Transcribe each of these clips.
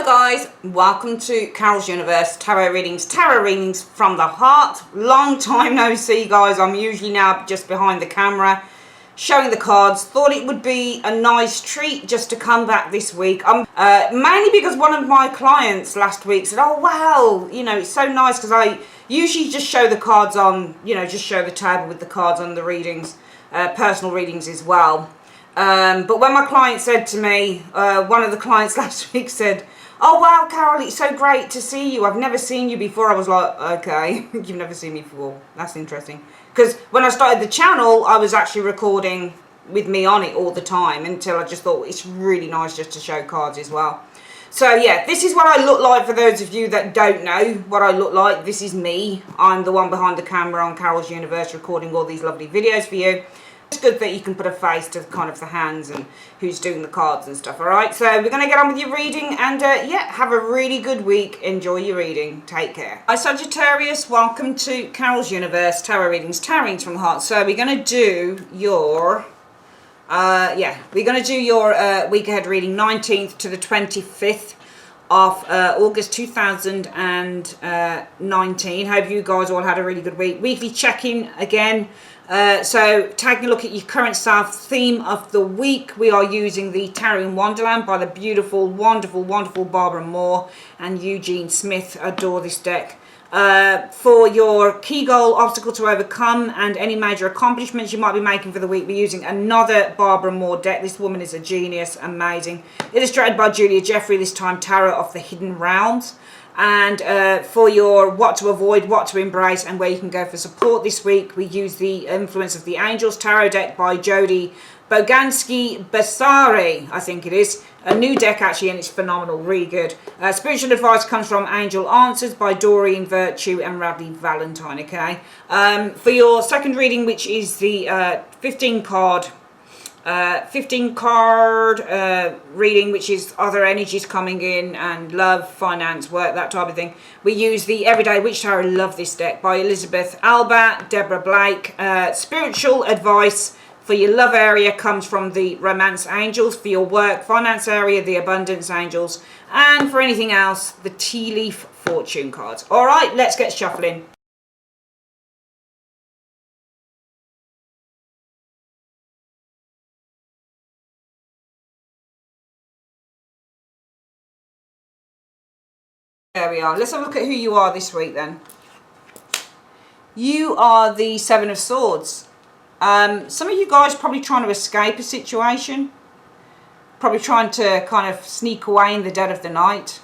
Hello guys, welcome to Carol's Universe Tarot readings from the heart. Long time no see guys. I'm usually now just behind the camera showing the cards. Thought it would be a nice treat just to come back this week. Mainly because one of my clients last week said, oh wow, you know, it's so nice, because I usually just show the cards on, you know, just show the table with the cards on the readings, personal readings as well. But when my client said to me, one of the clients last week said, oh wow Carol, it's so great to see you, I've never seen you before. I was like, okay, you've never seen me before, that's interesting. Because when I started the channel, I was actually recording with me on it all the time, until I just thought it's really nice just to show cards as well. So yeah, this is what I look like for those of you that don't know what I look like. This is me. I'm the one behind the camera on Carol's Universe recording all these lovely videos for you. It's good that you can put a face to kind of the hands and who's doing the cards and stuff. Alright, so we're going to get on with your reading, and yeah, have a really good week. Enjoy your reading. Take care. Hi Sagittarius, welcome to Carol's Universe Tarot readings from the heart. So we're going to do your we're going to do your week ahead reading, 19th to the 25th of August 2019. Hope you guys all had a really good week. Weekly check-in again. So taking a look at your current self, theme of the week, we are using the Tarot in Wonderland by the beautiful, wonderful Barbara Moore and Eugene Smith. Adore this deck. For your key goal, obstacle to overcome, and any major accomplishments you might be making for the week, we're using another Barbara Moore deck. This woman is a genius, amazing. Illustrated by Julia Jeffrey, this time Tarot of the Hidden Realms. And for your what to avoid, what to embrace, and where you can go for support this week, we use the Influence of the Angels Tarot deck by Jodie Bogansky-Basari, I think it is. A new deck actually, and it's phenomenal, really good. Spiritual advice comes from Angel Answers by Doreen Virtue and Radley Valentine, okay? For your second reading, which is the 15 card reading, which is other energies coming in and love, finance, work, that type of thing, we use the Everyday Witch Tarot. Love this deck by Elizabeth Alba, Deborah Blake. Spiritual advice for your love area comes from the Romance Angels. For your work, finance area, the Abundance Angels. And for anything else, the Tea Leaf Fortune cards. All right, let's get shuffling. There we are. Let's have a look at who you are this week then. You are the Seven of Swords. Some of you guys probably trying to escape a situation. Probably trying to kind of sneak away in the dead of the night.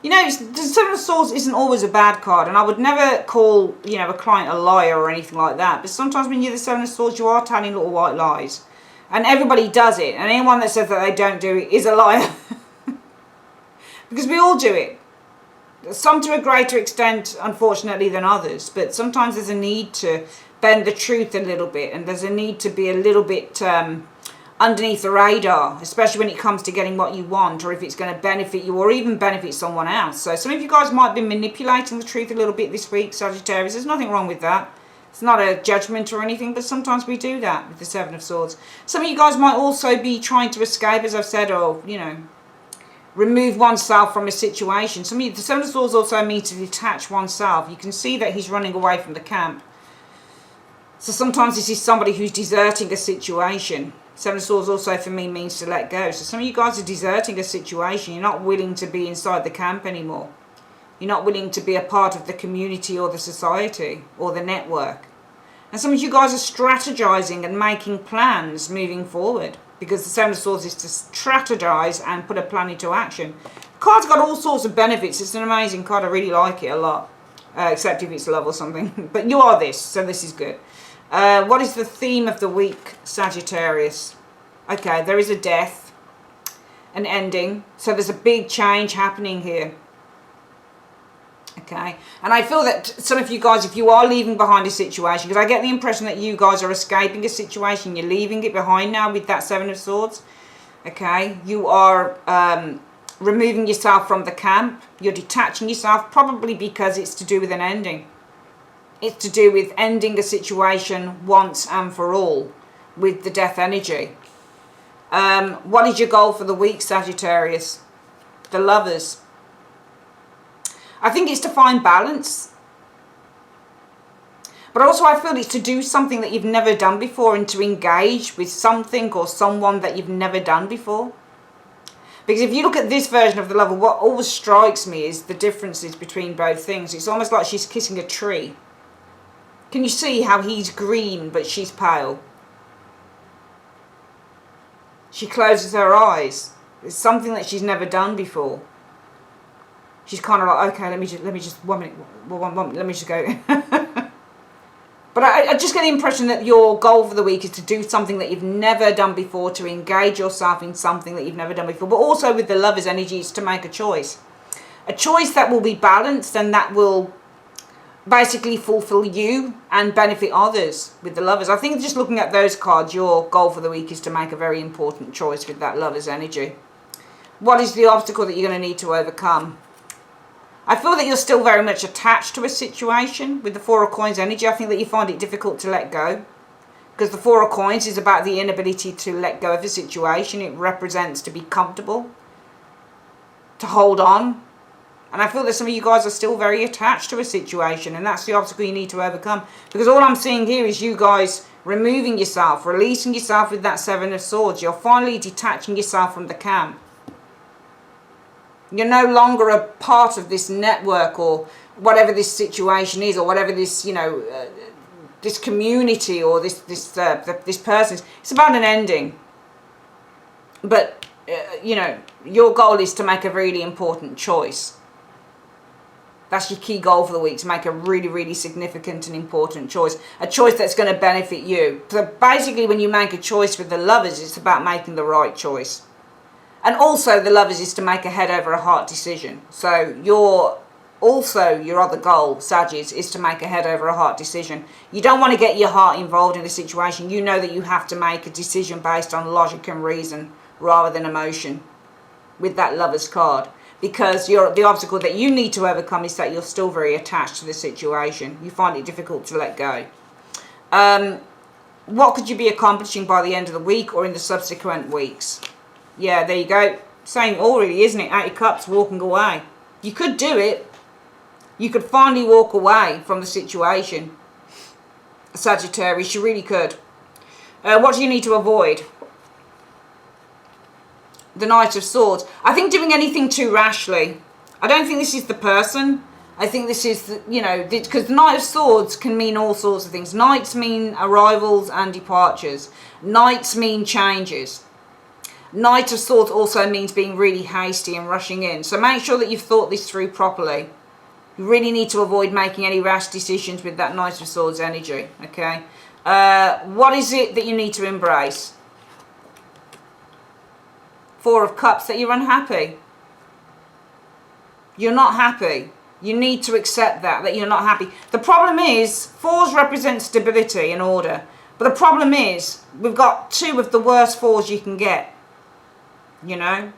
You know, the Seven of Swords isn't always a bad card, and I would never call, you know, a client a liar or anything like that. But sometimes when you're the Seven of Swords, you are telling little white lies. And everybody does it. And anyone that says that they don't do it is a liar. Because we all do it. Some to a greater extent, unfortunately, than others. But sometimes there's a need to bend the truth a little bit. And there's a need to be a little bit underneath the radar. Especially when it comes to getting what you want. Or if it's going to benefit you or even benefit someone else. So some of you guys might be manipulating the truth a little bit this week, Sagittarius. There's nothing wrong with that. It's not a judgment or anything. But sometimes we do that with the Seven of Swords. Some of you guys might also be trying to escape, as I've said, or, you know, remove oneself from a situation. Some of you, the Seven of Swords also means to detach oneself. You can see that he's running away from the camp. So sometimes this is somebody who's deserting a situation. Seven of Swords also for me means to let go. So some of you guys are deserting a situation. You're not willing to be inside the camp anymore. You're not willing to be a part of the community or the society or the network. And some of you guys are strategizing and making plans moving forward. Because the Seven of Swords is to strategize and put a plan into action. The card's got all sorts of benefits. It's an amazing card. I really like it a lot. Except if it's love or something. But you are this, so this is good. What is the theme of the week, Sagittarius? Okay, there is a death. An ending. So there's a big change happening here. Okay, and I feel that some of you guys, if you are leaving behind a situation, because I get the impression that you guys are escaping a situation, you're leaving it behind now with that Seven of Swords. Okay, you are removing yourself from the camp, you're detaching yourself, probably because it's to do with an ending. It's to do with ending a situation once and for all with the death energy. What is your goal for the week, Sagittarius? the Lovers. I think it's to find balance. But also I feel it's to do something that you've never done before and to engage with something or someone that you've never done before. Because if you look at this version of the Lover, what always strikes me is the differences between both things. It's almost like she's kissing a tree. Can you see how he's green but she's pale? She closes her eyes. It's something that she's never done before. She's kind of like, okay, let me just 1 minute, let me just go. But I just get the impression that your goal for the week is to do something that you've never done before, to engage yourself in something that you've never done before. But also with the Lover's energy, it's to make a choice. A choice that will be balanced and that will basically fulfill you and benefit others with the Lovers. I think just looking at those cards, your goal for the week is to make a very important choice with that Lover's energy. What is the obstacle that you're going to need to overcome? I feel that you're still very much attached to a situation with the Four of Coins energy. I think that you find it difficult to let go. Because the Four of Coins is about the inability to let go of a situation. It represents to be comfortable, to hold on. And I feel that some of you guys are still very attached to a situation. And that's the obstacle you need to overcome. Because all I'm seeing here is you guys removing yourself, releasing yourself with that Seven of Swords. You're finally detaching yourself from the camp. You're no longer a part of this network or whatever this situation is, or whatever this, you know, this community or this person is. It's about an ending. But, you know, your goal is to make a really important choice. That's your key goal for the week, to make a really, really significant and important choice. A choice that's going to benefit you. So basically when you make a choice with the Lovers, it's about making the right choice. And also the Lovers is to make a head over a heart decision. So your other goal, Sagittarius, is to make a head over a heart decision. You don't want to get your heart involved in a situation. You know that you have to make a decision based on logic and reason rather than emotion with that Lovers card. Because the obstacle that you need to overcome is that you're still very attached to the situation. You find it difficult to let go. What could you be accomplishing by the end of the week or in the subsequent weeks? Yeah, there you go. Saying all really, isn't it? 8 of Cups, walking away. You could do it. You could finally walk away from the situation. Sagittarius, you really could. What do you need to avoid? The Knight of Swords. I think doing anything too rashly. I don't think this is the person. I think this is, the, you know, because the Knight of Swords can mean all sorts of things. Knights mean arrivals and departures. Knights mean changes. Knight of Swords also means being really hasty and rushing in. So make sure that you've thought this through properly. You really need to avoid making any rash decisions with that Knight of Swords energy. Okay. What is it that you need to embrace? Four of Cups, that you're unhappy. You're not happy. You need to accept that you're not happy. The problem is, fours represent stability and order. But the problem is, we've got 2 of the worst fours you can get. You know,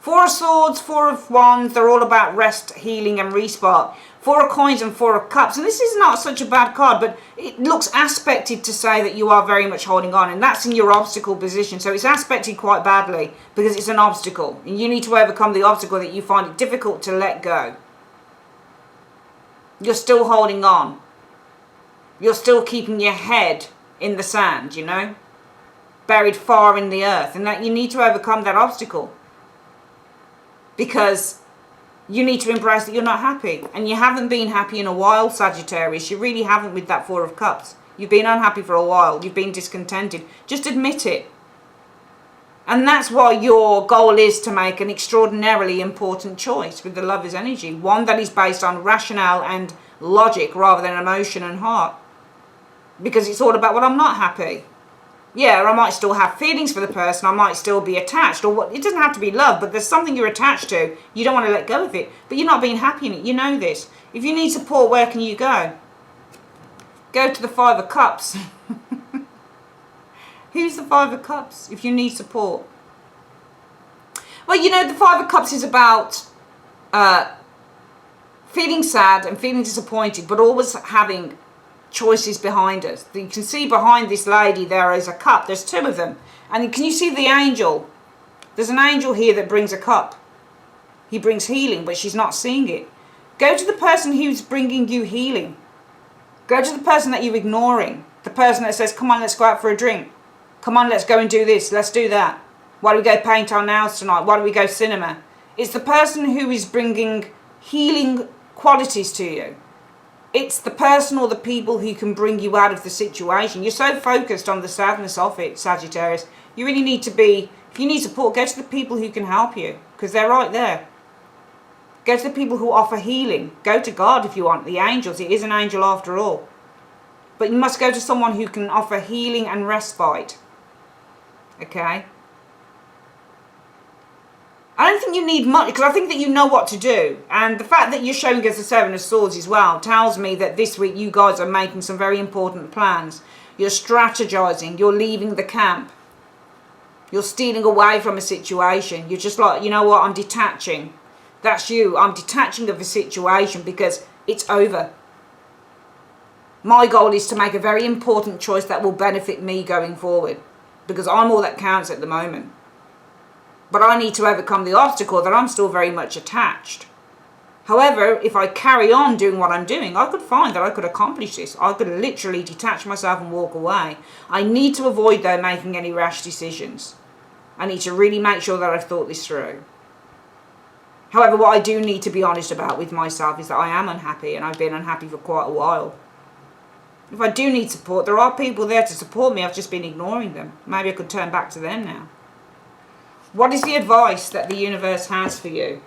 4 of Swords, 4 of Wands, they're all about rest, healing and respark. 4 of Coins and 4 of Cups, and this is not such a bad card, but it looks aspected to say that you are very much holding on, and that's in your obstacle position. So it's aspected quite badly because it's an obstacle, and you need to overcome the obstacle that you find it difficult to let go. You're still holding on. You're still keeping your head in the sand, you know, buried far in the earth, and that you need to overcome that obstacle because you need to embrace that you're not happy, and you haven't been happy in a while, Sagittarius. You really haven't with that 4 of Cups. You've been unhappy for a while. You've been discontented. Just admit it. And that's why your goal is to make an extraordinarily important choice with the Lover's energy, one that is based on rationale and logic rather than emotion and heart, because it's all about, well, I'm not happy. Yeah, I might still have feelings for the person, I might still be attached, or what, it doesn't have to be love, but there's something you're attached to, you don't want to let go of it, but you're not being happy in it, you know this. If you need support, where can you go? Go to the 5 of Cups. Who's the 5 of Cups if you need support? Well, you know, the 5 of Cups is about feeling sad and feeling disappointed, but always having choices behind us. You can see behind this lady there is a cup. There's 2 of them. And can you see the angel There's an angel here that brings a cup. He brings healing, but she's not seeing it. Go to the person who's bringing you healing. Go to the person that you're ignoring. The person that says, come on, let's go out for a drink. Come on, let's go and do this. Let's do that. Why don't we go paint our nails tonight? Why don't we go cinema? It's the person who is bringing healing qualities to you. It's the person or the people who can bring you out of the situation. You're so focused on the sadness of it, Sagittarius. You really need to be, if you need support, go to the people who can help you, because they're right there. Go to the people who offer healing. Go to God if you want, the angels. It is an angel after all. But you must go to someone who can offer healing and respite. Okay? I don't think you need much, because I think that you know what to do. And the fact that you're showing us the Seven of Swords as well tells me that this week you guys are making some very important plans. You're strategizing. You're leaving the camp. You're stealing away from a situation. You're just like, you know what, I'm detaching. That's you. I'm detaching of the situation because it's over. My goal is to make a very important choice that will benefit me going forward, because I'm all that counts at the moment. But I need to overcome the obstacle that I'm still very much attached. However, if I carry on doing what I'm doing, I could find that I could accomplish this. I could literally detach myself and walk away. I need to avoid, though, making any rash decisions. I need to really make sure that I've thought this through. However, what I do need to be honest about with myself is that I am unhappy, and I've been unhappy for quite a while. If I do need support, there are people there to support me. I've just been ignoring them. Maybe I could turn back to them now. What is the advice that the universe has for you,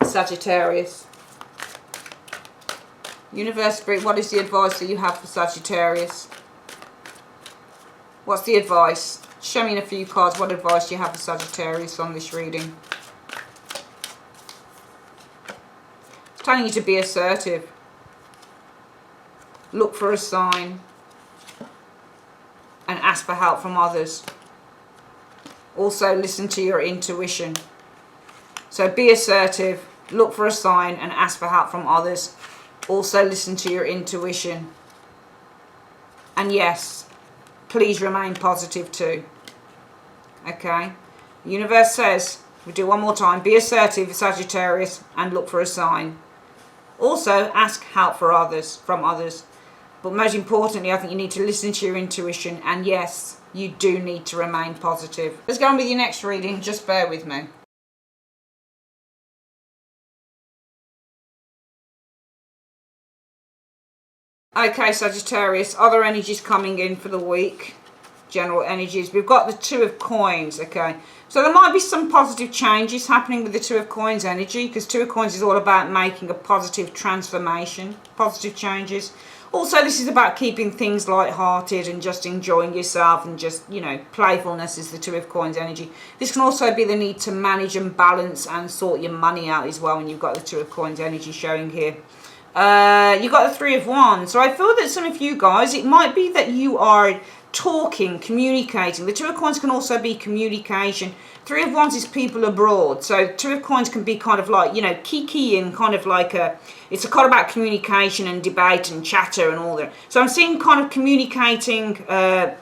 Sagittarius? Universe, Spirit, what is the advice that you have for Sagittarius? What's the advice? Show me in a few cards what advice you have for Sagittarius on this reading. It's telling you to be assertive. Look for a sign. And ask for help from others. Also, listen to your intuition. So be assertive, look for a sign, and ask for help from others. Also, listen to your intuition. And yes, please remain positive too. Okay? The universe says, we'll do one more time, be assertive, Sagittarius, and look for a sign. Also, ask help for others, from others. But most importantly, I think you need to listen to your intuition, and yes, you do need to remain positive. Let's go on with your next reading. Just bear with me. Okay, Sagittarius, other energies coming in for the week. General energies. We've got the Two of Coins, okay. So there might be some positive changes happening with the Two of Coins energy, because Two of Coins is all about making a positive transformation, positive changes. Also, this is about keeping things light-hearted and just enjoying yourself and just, you know, playfulness is the Two of Coins energy. This can also be the need to manage and balance and sort your money out as well when you've got the Two of Coins energy showing here. You've got the Three of Wands. So I feel that some of you guys, it might be that you are talking, communicating. The Two of Coins can also be communication. Three of Wands is people abroad. So Two of Coins can be kind of like, you know, kikiing, kind of like a, it's a card about communication and debate and chatter and all that. So I'm seeing kind of communicating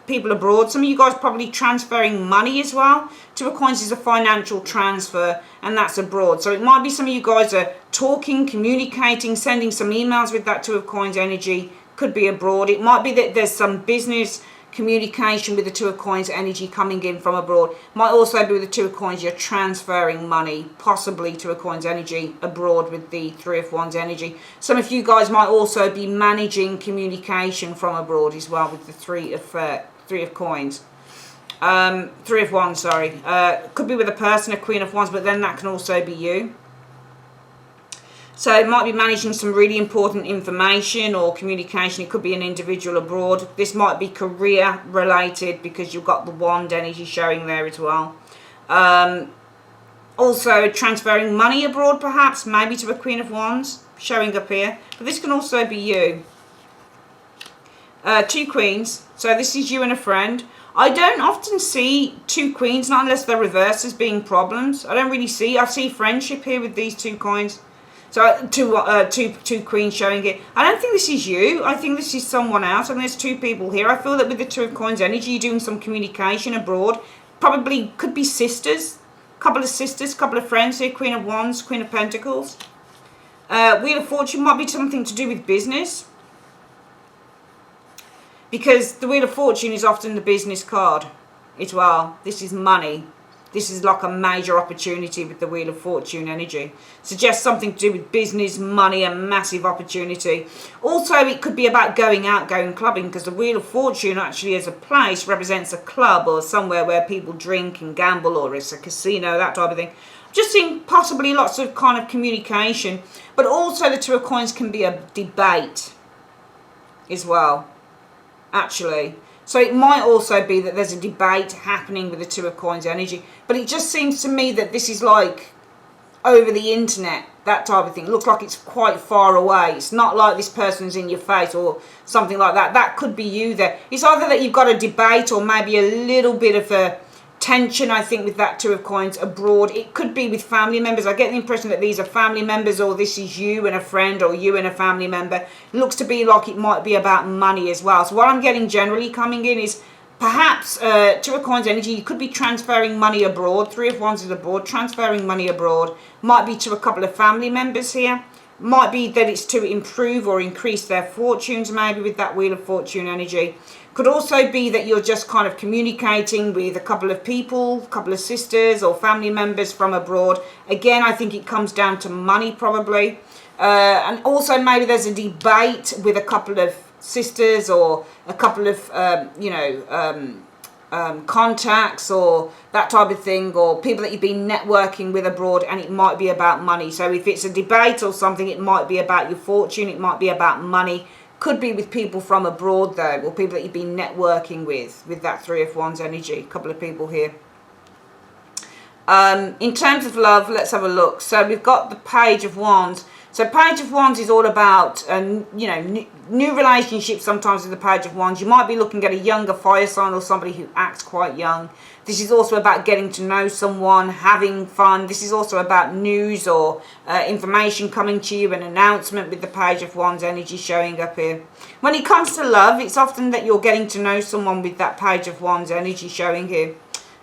people abroad. Some of you guys probably transferring money as well. Two of Coins is a financial transfer, and that's abroad. So it might be some of you guys are talking, communicating, sending some emails with that Two of Coins energy. Could be abroad. It might be that there's some business communication with the Two of Coins energy coming in from abroad. Might also be with the Two of Coins, you're transferring money, possibly Two of Coins energy abroad with the Three of Wands energy. Some of you guys might also be managing communication from abroad as well with the Three of Coins. Three of Wands, sorry. Could be with a person, a Queen of Wands, but then that can also be you. So it might be managing some really important information or communication. It could be an individual abroad. This might be career related because you've got the Wand energy showing there as well. Also transferring money abroad perhaps, maybe to a Queen of Wands showing up here. But this can also be you. Two Queens. So this is you and a friend. I don't often see two Queens, not unless they're reversed as being problems. I don't really see. I see friendship here with these two coins. So two Queens showing it. I don't think this is you. I think this is someone else. I mean, there's two people here. I feel that with the Two of Coins energy, you're doing some communication abroad. probably could be sisters, couple of friends here. Queen of Wands, Queen of Pentacles. Wheel of Fortune might be something to do with business, because the Wheel of Fortune is often the business card as well. This is money. This is like a major opportunity with the Wheel of Fortune energy. Suggests something to do with business, money, a massive opportunity. Also, it could be about going out, going clubbing, because the Wheel of Fortune actually as a place represents a club or somewhere where people drink and gamble, or it's a casino, that type of thing. Just seeing possibly lots of kind of communication, but also the Two of Coins can be a debate as well, actually. So it might also be that there's a debate happening with the Two of Coins energy. But it just seems to me that this is like over the internet, that type of thing. It looks like it's quite far away. It's not like this person's in your face or something like that. That could be you there. It's either that you've got a debate or maybe a little bit of a tension, I think, with that Two of Coins abroad. It could be with family members. I get the impression that these are family members, or this is you and a friend, or you and a family member. It looks to be like it might be about money as well. So what I'm getting generally coming in is perhaps Two of Coins energy. You could be transferring money abroad. Three of Wands is abroad. Transferring money abroad might be to a couple of family members here. Might be that it's to improve or increase their fortunes, maybe, with that Wheel of Fortune energy. Could also be that you're just kind of communicating with a couple of people, a couple of sisters or family members from abroad. Again, I think it comes down to money probably. And also maybe there's a debate with a couple of sisters or a couple of, contacts or that type of thing, or people that you've been networking with abroad, and it might be about money. So if it's a debate or something, it might be about your fortune, it might be about money. Could be with people from abroad though, or people that you've been networking with that Three of Wands energy. A couple of people here. In terms of love, let's have a look. So we've got the Page of Wands. So Page of Wands is all about, new relationships sometimes with the Page of Wands. You might be looking at a younger fire sign or somebody who acts quite young. This is also about getting to know someone, having fun. This is also about news or information coming to you, an announcement with the Page of Wands energy showing up here. When it comes to love, it's often that you're getting to know someone with that Page of Wands energy showing here.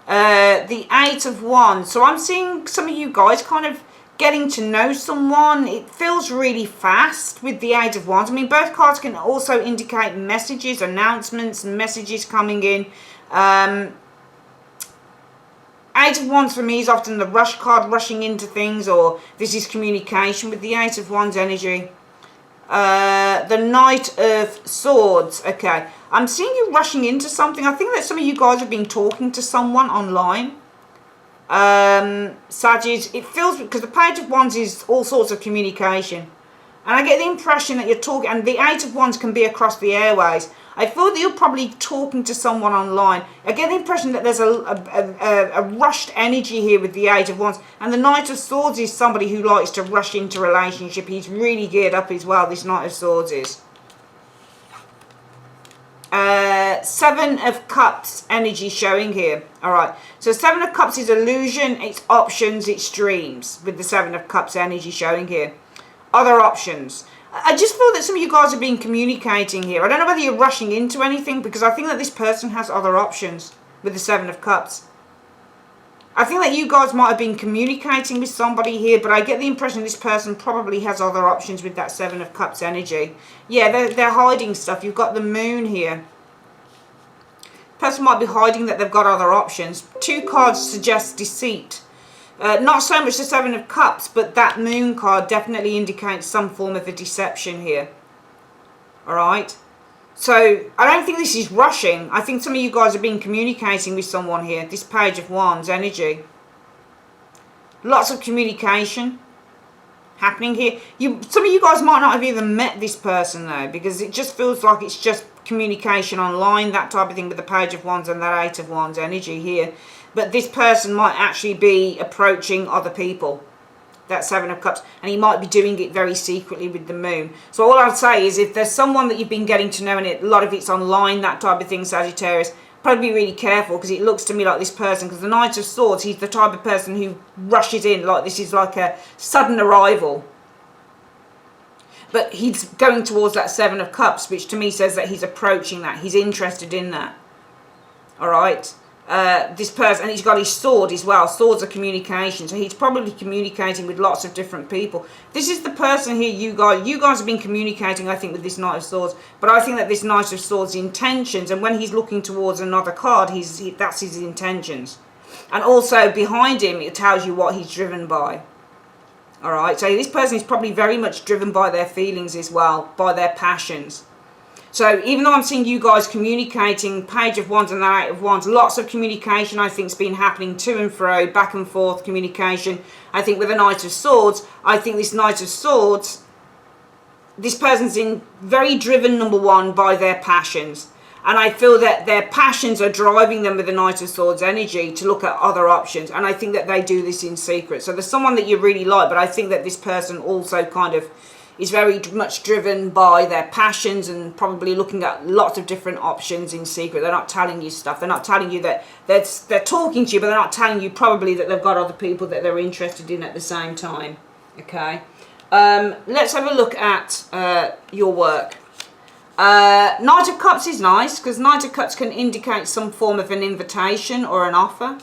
The Eight of Wands. So I'm seeing some of you guys kind of getting to know someone. It feels really fast with the Eight of Wands. I mean, both cards can also indicate messages, announcements, messages coming in. Eight of Wands for me is often the rush card, rushing into things, or this is communication with the Eight of Wands energy. The Knight of Swords. Okay, I'm seeing you rushing into something. I think that some of you guys have been talking to someone online. Sagittarius, it feels, because the Page of Wands is all sorts of communication, and I get the impression that you're talking, and the Eight of Wands can be across the airways. I feel that you're probably talking to someone online. I get the impression that there's a rushed energy here with the Eight of Wands, and the Knight of Swords is somebody who likes to rush into a relationship. He's really geared up as well, this Knight of Swords is. Seven of Cups energy showing here. Alright, so Seven of Cups is illusion, it's options, it's dreams, with the Seven of Cups energy showing here. Other options. I just feel that some of you guys have been communicating here. I don't know whether you're rushing into anything, because I think that this person has other options with the Seven of Cups. I think that you guys might have been communicating with somebody here, but I get the impression this person probably has other options with that Seven of Cups energy. Yeah, they're hiding stuff. You've got the Moon here. Person might be hiding that they've got other options. Two cards suggest deceit. Not so much the Seven of Cups, but that Moon card definitely indicates some form of a deception here. Alright? So, I don't think this is rushing. I think some of you guys have been communicating with someone here. This Page of Wands energy. Lots of communication happening here. Some of you guys might not have even met this person though, because it just feels like it's just communication online, that type of thing, with the Page of Wands and that Eight of Wands energy here. But this person might actually be approaching other people, that Seven of Cups, and he might be doing it very secretly with the Moon. So all I'd say is, if there's someone that you've been getting to know, and a lot of it's online, that type of thing, Sagittarius, probably be really careful, because it looks to me like this person, because the Knight of Swords, he's the type of person who rushes in, like this is like a sudden arrival. But he's going towards that Seven of Cups, which to me says that he's approaching that. He's interested in that. Alright? this person, and he's got his sword as well. Swords are communication, so he's probably communicating with lots of different people. This is the person here, you guys have been communicating, I think, with this Knight of Swords, but I think that this Knight of Swords intentions, and when he's looking towards another card, that's his intentions. And also behind him, it tells you what he's driven by. All right, so this person is probably very much driven by their feelings as well, by their passions. So even though I'm seeing you guys communicating, Page of Wands and the Eight of Wands, lots of communication I think has been happening to and fro, back and forth communication. I think with the Knight of Swords, I think this Knight of Swords, this person's in very driven, number one, by their passions. And I feel that their passions are driving them with the Knight of Swords energy to look at other options. And I think that they do this in secret. So there's someone that you really like, but I think that this person also kind of is very much driven by their passions and probably looking at lots of different options in secret. They're not telling you stuff. They're not telling you that they're talking to you, but they're not telling you probably that they've got other people that they're interested in at the same time. Okay. Let's have a look at your work. Knight of Cups is nice because Knight of Cups can indicate some form of an invitation or an offer.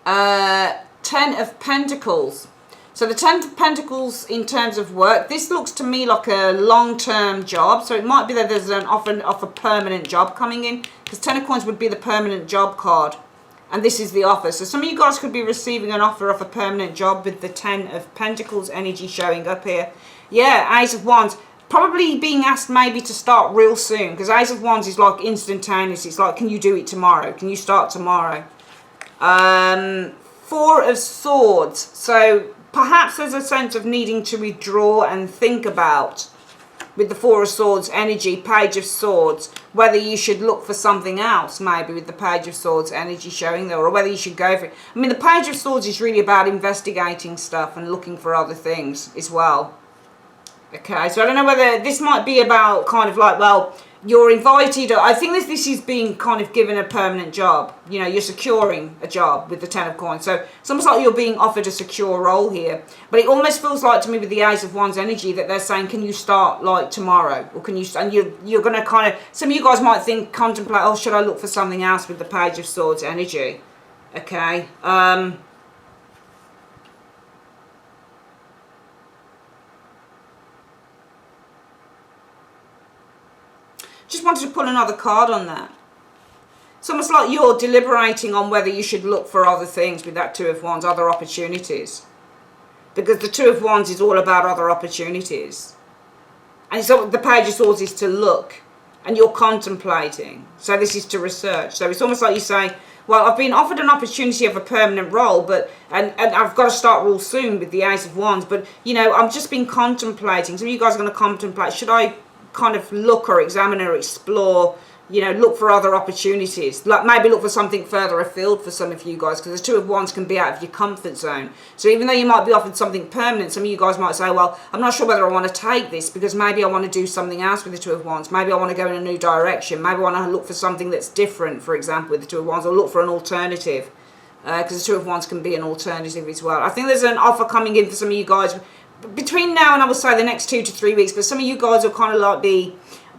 Ten of Pentacles. So the Ten of Pentacles in terms of work, this looks to me like a long-term job. So it might be that there's an offer of a permanent job coming in, because Ten of Coins would be the permanent job card. And this is the offer. So some of you guys could be receiving an offer of a permanent job with the Ten of Pentacles energy showing up here. Yeah, Ace of Wands. Probably being asked maybe to start real soon, because Ace of Wands is like instantaneous. It's like, can you do it tomorrow? Can you start tomorrow? Four of Swords. So perhaps there's a sense of needing to withdraw and think about, with the Four of Swords energy, Page of Swords, whether you should look for something else, maybe with the Page of Swords energy showing there, or whether you should go for it. I mean, the Page of Swords is really about investigating stuff and looking for other things as well. Okay, so I don't know whether this might be about kind of like, well, you're invited, or I think this is being kind of given a permanent job. You know, you're securing a job with the Ten of Coins. So it's almost like you're being offered a secure role here. But it almost feels like to me with the Ace of Wands energy that they're saying, can you start like tomorrow? Or can you, and you're going to kind of, some of you guys might think, contemplate, oh, should I look for something else with the Page of Swords energy? Okay. Just wanted to pull another card on that. It's almost like you're deliberating on whether you should look for other things with that Two of Wands, other opportunities. Because the Two of Wands is all about other opportunities. And so the Page of Swords is to look, and you're contemplating. So this is to research. So it's almost like you say, well, I've been offered an opportunity of a permanent role, but and I've got to start real soon with the Ace of Wands. But, you know, I've just been contemplating. Some of you guys are going to contemplate, should I kind of look or examine or explore, you know, look for other opportunities, like maybe look for something further afield for some of you guys, because the Two of Wands can be out of your comfort zone. So even though you might be offered something permanent, some of you guys might say, well, I'm not sure whether I want to take this, because maybe I want to do something else with the Two of Wands. Maybe I want to go in a new direction. Maybe I want to look for something that's different, for example, with the Two of Wands, or look for an alternative, because the Two of Wands can be an alternative as well. I think there's an offer coming in for some of you guys between now and I would say the next 2 to 3 weeks, but some of you guys will kind of like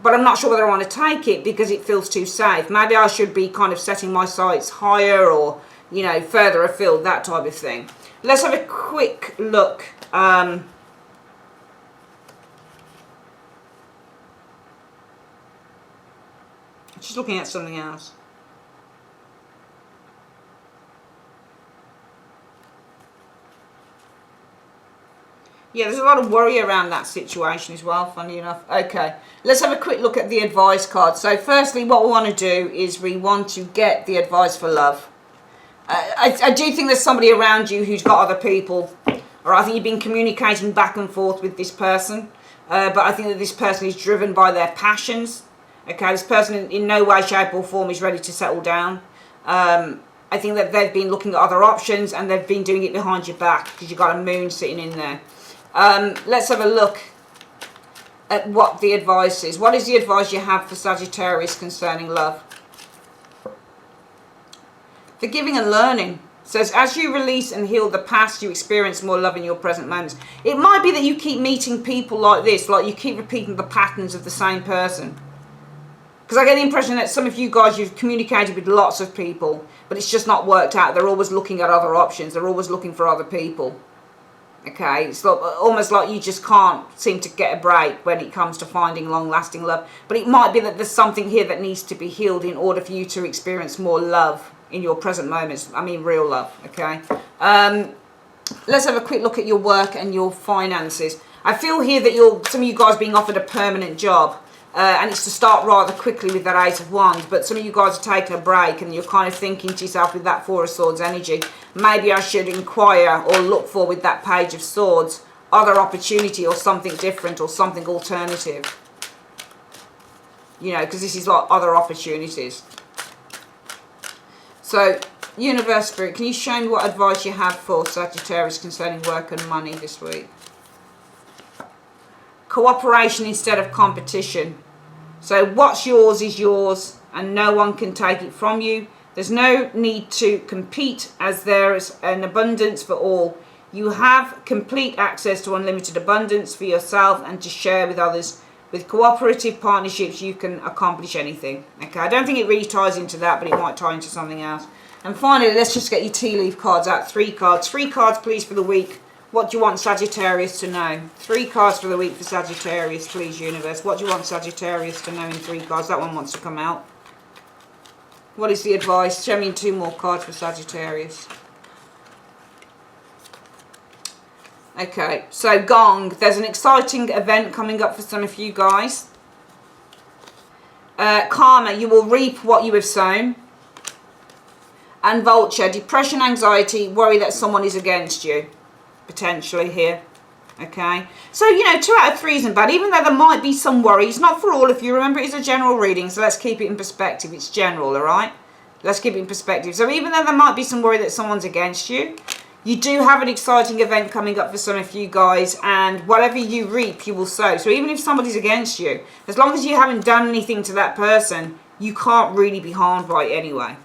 but I'm not sure whether I want to take it because it feels too safe. Maybe I should be kind of setting my sights higher, or, you know, further afield, that type of thing. Let's have a quick look. Just looking at something else. Yeah, there's a lot of worry around that situation as well, funny enough. Okay, let's have a quick look at the advice card. So firstly, what we want to do is we want to get the advice for love. I do think there's somebody around you who's got other people, or I think you've been communicating back and forth with this person, but I think that this person is driven by their passions. Okay, this person in no way, shape or form is ready to settle down. I think that they've been looking at other options, and they've been doing it behind your back because you've got a moon sitting in there. Let's have a look at what the advice is. What is the advice you have for Sagittarius concerning love? Forgiving and learning. It says, as you release and heal the past, you experience more love in your present moments. It might be that you keep meeting people like this, like you keep repeating the patterns of the same person. Because I get the impression that some of you guys, you've communicated with lots of people, but it's just not worked out. They're always looking at other options. They're always looking for other people. Okay, it's almost like you just can't seem to get a break when it comes to finding long-lasting love. But it might be that there's something here that needs to be healed in order for you to experience more love in your present moments. I mean, real love, okay? Let's have a quick look at your work and your finances. I feel here that some of you guys being offered a permanent job. And it's to start rather quickly with that Eight of Wands, but some of you guys are taking a break and you're kind of thinking to yourself with that Four of Swords energy, maybe I should inquire or look for with that Page of Swords other opportunity or something different or something alternative. You know, because this is like other opportunities. So, Universe Spirit, can you show me what advice you have for Sagittarius concerning work and money this week? Cooperation instead of competition. So what's yours is yours and no one can take it from you. There's no need to compete as there is an abundance for all. You have complete access to unlimited abundance for yourself and to share with others. With cooperative partnerships you can accomplish anything. Okay, I don't think it really ties into that, but it might tie into something else. And finally, let's just get your tea leaf cards out. 3 cards. 3 cards please for the week. What do you want Sagittarius to know? 3 cards for the week for Sagittarius, please, Universe. What do you want Sagittarius to know in 3 cards? That one wants to come out. What is the advice? Show me 2 more cards for Sagittarius. Okay, so Gong. There's an exciting event coming up for some of you guys. Karma. You will reap what you have sown. And Vulture. Depression, anxiety, worry that someone is against you. Potentially here. Okay, so you know, 2 out of 3 isn't bad, even though there might be some worry. It's not for all of you. Remember, it's a general reading, so let's keep it in perspective. It's general, all right? Let's keep it in perspective. So even though there might be some worry that someone's against you, you do have an exciting event coming up for some of you guys, and whatever you reap, you will sow. So even if somebody's against you, as long as you haven't done anything to that person, you can't really be harmed by it anyway.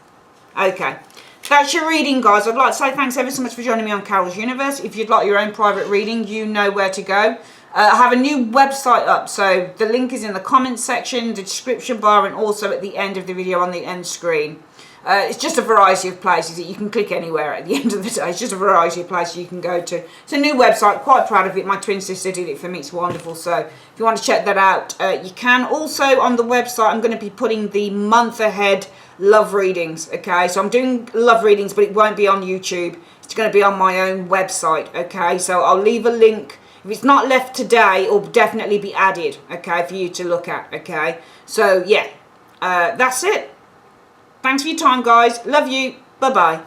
Okay. That's your reading, guys. I'd like to say thanks ever so much for joining me on Carol's Universe. If you'd like your own private reading, you know where to go. I have a new website up, so the link is in the comments section, the description bar, and also at the end of the video on the end screen. It's just a variety of places that you can click anywhere at the end of the day. It's just a variety of places you can go to. It's a new website, quite proud of it. My twin sister did it for me. It's wonderful. So if you want to check that out, you can. Also on the website, I'm going to be putting the month ahead love readings. Okay, so I'm doing love readings, but it won't be on YouTube. It's going to be on my own website. Okay, so I'll leave a link. If it's not left today, it'll definitely be added. Okay, for you to look at. Okay, so yeah, that's it. Thanks for your time, guys. Love you. Bye-bye.